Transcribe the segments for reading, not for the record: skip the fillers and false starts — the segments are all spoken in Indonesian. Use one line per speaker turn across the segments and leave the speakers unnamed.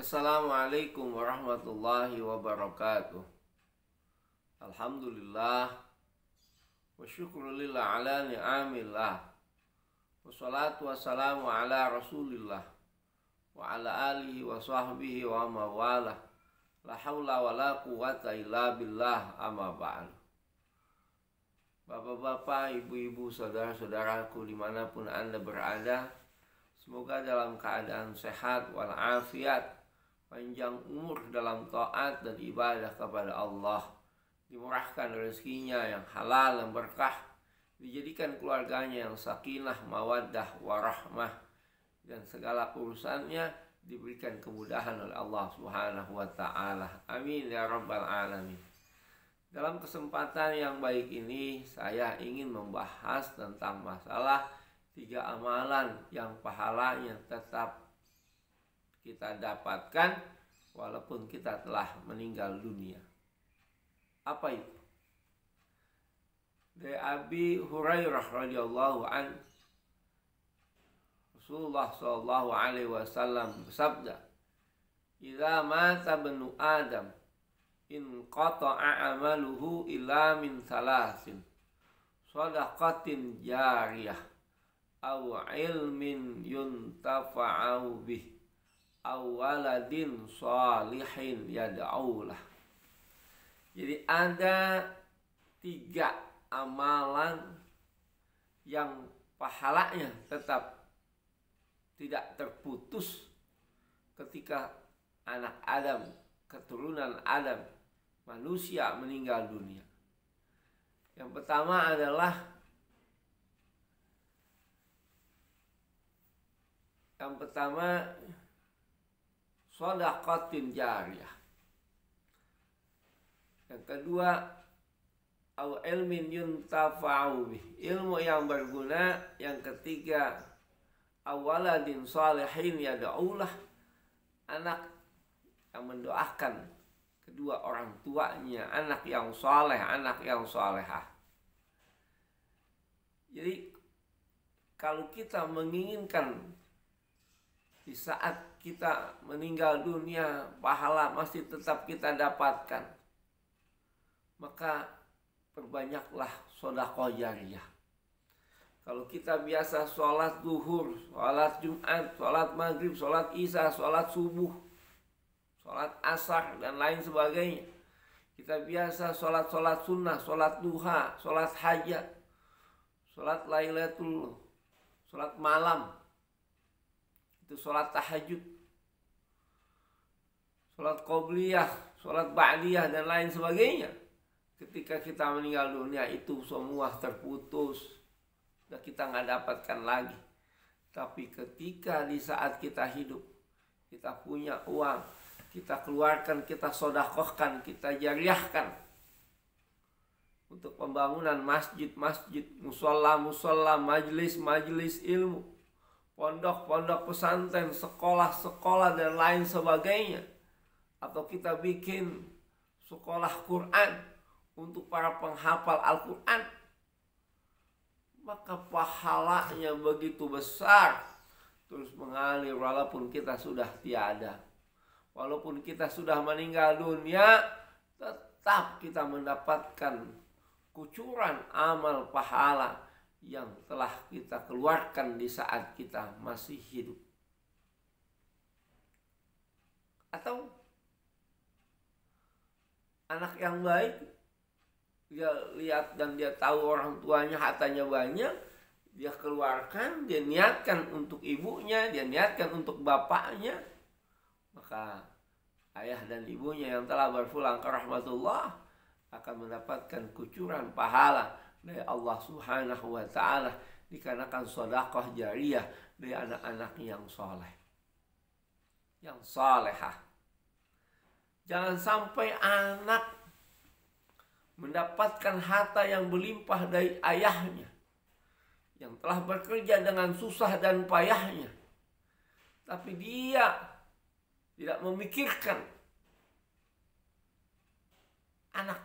Assalamualaikum warahmatullahi wabarakatuh. Alhamdulillah wa syukrulillah ala ni'amillah. Wassalatu wassalamu ala rasulillah wa ala alihi wa sahbihi wa mawalah. La hawla wa la quwata illa billah, amma ba'du. Bapak-bapak, ibu-ibu, saudara-saudaraku dimanapun Anda berada, semoga dalam keadaan sehat walafiat, panjang umur dalam taat dan ibadah kepada Allah, dimurahkan rezekinya yang halal dan berkah, dijadikan keluarganya yang sakinah, mawaddah, warahmah, dan segala urusannya diberikan kemudahan oleh Allah Subhanahu wa ta'ala. Amin ya rabbal alamin. Dalam kesempatan yang baik ini, saya ingin membahas tentang masalah 3 amalan yang pahalanya tetap kita dapatkan walaupun kita telah meninggal dunia. Apa itu? Dari Abi Hurairah radhiyallahu an, Rasulullah sallallahu alaihi wasallam bersabda, "Idza mata ibnu Adam in qata'a amaluhu illa min salasin, shadaqatin jariyah, aw ilmin yuntafa'u bih, aw waladin shalihin yad'ulah." Jadi ada 3 amalan yang pahalanya tetap tidak terputus ketika anak Adam, keturunan Adam, manusia meninggal dunia. Yang pertama adalah shadaqatin jariyah. Yang kedua, au ilmin yuntafa'u bih, ilmu yang berguna. Yang ketiga, awaladin salihin yad'ulah, anak yang mendoakan kedua orang tuanya, anak yang saleh, anak yang salehah. Jadi kalau kita menginginkan di saat kita meninggal dunia pahala masih tetap kita dapatkan, maka perbanyaklah sedekah jariyah. Kalau kita biasa sholat zuhur, sholat Jumat, sholat maghrib, sholat isya, sholat subuh, sholat asar, dan lain sebagainya, kita biasa sholat sunnah, sholat duha, sholat hajat, sholat lailatul, sholat malam, itu sholat tahajud, sholat qobliyah, sholat ba'diyah, dan lain sebagainya. Ketika kita meninggal dunia itu semua terputus, dan kita nggak dapatkan lagi. Tapi ketika di saat kita hidup, kita punya uang, kita keluarkan, kita sedekahkan, kita jariyahkan untuk pembangunan masjid-masjid, musola-musola, majelis-majelis ilmu, pondok-pondok pesantren, sekolah-sekolah, dan lain sebagainya. Atau kita bikin sekolah Quran untuk para penghafal Al-Quran, maka pahalanya begitu besar, terus mengalir walaupun kita sudah tiada. Walaupun kita sudah meninggal dunia, tetap kita mendapatkan kucuran amal pahala yang telah kita keluarkan di saat kita masih hidup. Atau anak yang baik, dia lihat dan dia tahu orang tuanya hartanya banyak, dia keluarkan, dia niatkan untuk ibunya, dia niatkan untuk bapaknya, maka ayah dan ibunya yang telah berpulang ke rahmatullah akan mendapatkan kucuran pahala dari Allah Subhanahu wa ta'ala, dikarenakan sedekah jariyah dari anak-anak yang soleh, yang salehah. Jangan sampai anak mendapatkan harta yang berlimpah dari ayahnya yang telah bekerja dengan susah dan payahnya, tapi dia tidak memikirkan anak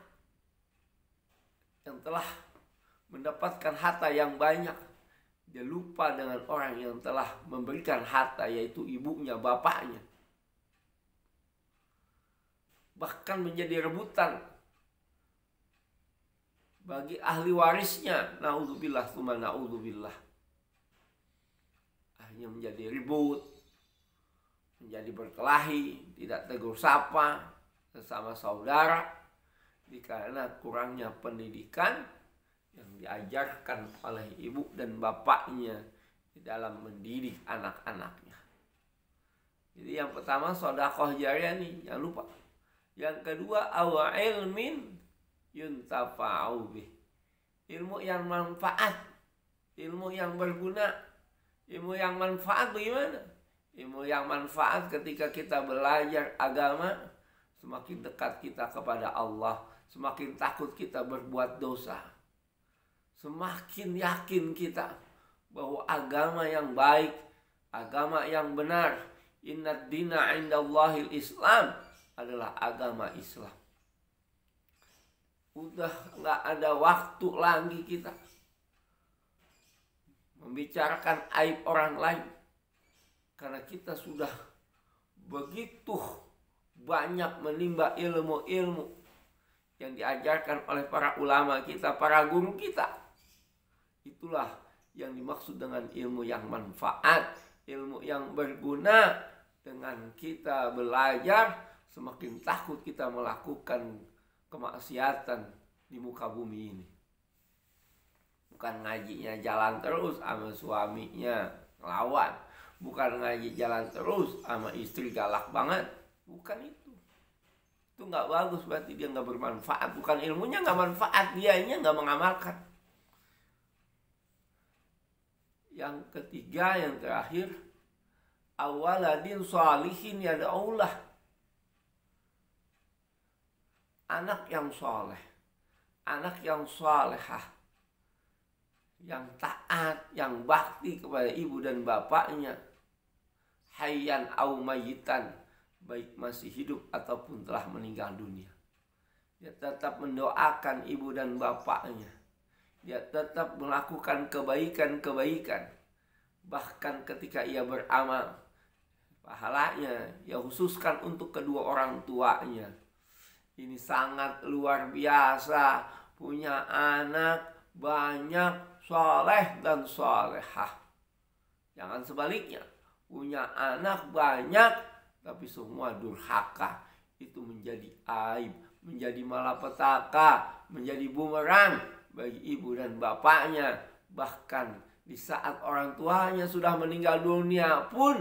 yang telah mendapatkan harta yang banyak. Dia lupa dengan orang yang telah memberikan harta, yaitu ibunya, bapaknya. bahkan menjadi rebutan bagi ahli warisnya. Naudzubillah tsumma naudzubillah. Akhirnya menjadi ribut, menjadi berkelahi, tidak tegur sapa sesama saudara dikarenakan kurangnya pendidikan yang diajarkan oleh ibu dan bapaknya di dalam mendidik anak-anaknya. Jadi yang pertama sedekah jariyah nih, jangan lupa. Yang kedua aw ilmin yuntafa'u bih. Ilmu yang manfaat, ilmu yang berguna. Ilmu yang manfaat bagaimana? Ilmu yang manfaat ketika kita belajar agama, semakin dekat kita kepada Allah, semakin takut kita berbuat dosa. Semakin yakin kita bahwa agama yang baik, agama yang benar, innad dina indallahil Islam, adalah agama Islam. Udah gak ada waktu lagi kita membicarakan aib orang lain, karena kita sudah begitu banyak menimba ilmu-ilmu yang diajarkan oleh para ulama kita, para guru kita. Itulah yang dimaksud dengan ilmu yang manfaat, ilmu yang berguna. Dengan kita belajar, semakin takut kita melakukan kemaksiatan di muka bumi ini. Bukan ngajinya jalan terus sama suaminya ngelawan, bukan ngaji jalan terus sama istri galak banget, bukan itu. Itu nggak bagus, berarti dia nggak bermanfaat. Bukan ilmunya nggak manfaat, dianya nggak mengamalkan. Yang ketiga, yang terakhir, awaladin sholihin yad'ulah. Anak yang soleh, anak yang solehah, yang taat, yang bakti kepada ibu dan bapaknya, hayyan au mayitan, baik masih hidup ataupun telah meninggal dunia. Dia tetap mendoakan ibu dan bapaknya. Dia tetap melakukan kebaikan-kebaikan. Bahkan ketika ia beramal, pahalanya ia khususkan untuk kedua orang tuanya. Ini sangat luar biasa. Punya anak banyak soleh dan solehah. Jangan sebaliknya. Punya anak banyak tapi semua durhaka. Itu menjadi aib, menjadi malapetaka, menjadi bumerang bagi ibu dan bapaknya. Bahkan di saat orang tuanya sudah meninggal dunia pun,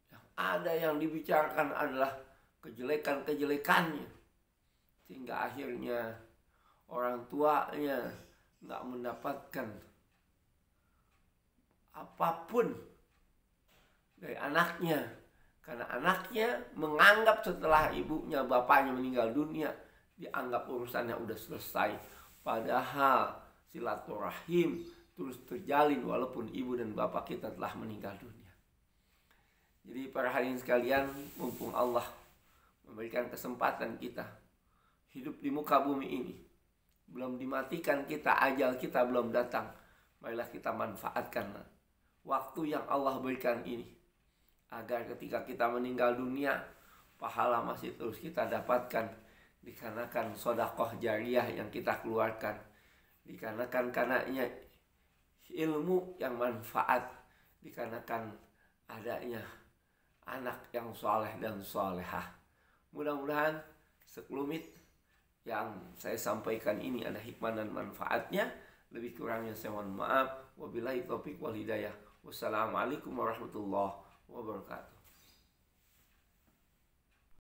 yang ada yang dibicarakan adalah kejelekan-kejelekannya. Sehingga akhirnya orang tuanya nggak mendapatkan apapun dari anaknya. Karena anaknya menganggap setelah ibunya, bapaknya meninggal dunia, dianggap urusannya udah selesai. Padahal silaturahim terus terjalin walaupun ibu dan bapak kita telah meninggal dunia. Jadi para hadirin sekalian, mumpung Allah memberikan kesempatan kita hidup di muka bumi ini, belum dimatikan kita, ajal kita belum datang, marilah kita manfaatkan waktu yang Allah berikan ini, agar ketika kita meninggal dunia, pahala masih terus kita dapatkan. Dikarenakan sedekah jariyah yang kita keluarkan, dikarenakan karenanya ilmu yang manfaat, dikarenakan adanya anak yang soleh dan solehah. Mudah-mudahan sekelumit yang saya sampaikan ini ada hikmah dan manfaatnya. Lebih kurangnya saya mohon maaf. Wabillahi taufiq wal hidayah. Wassalamualaikum warahmatullahi wabarakatuh.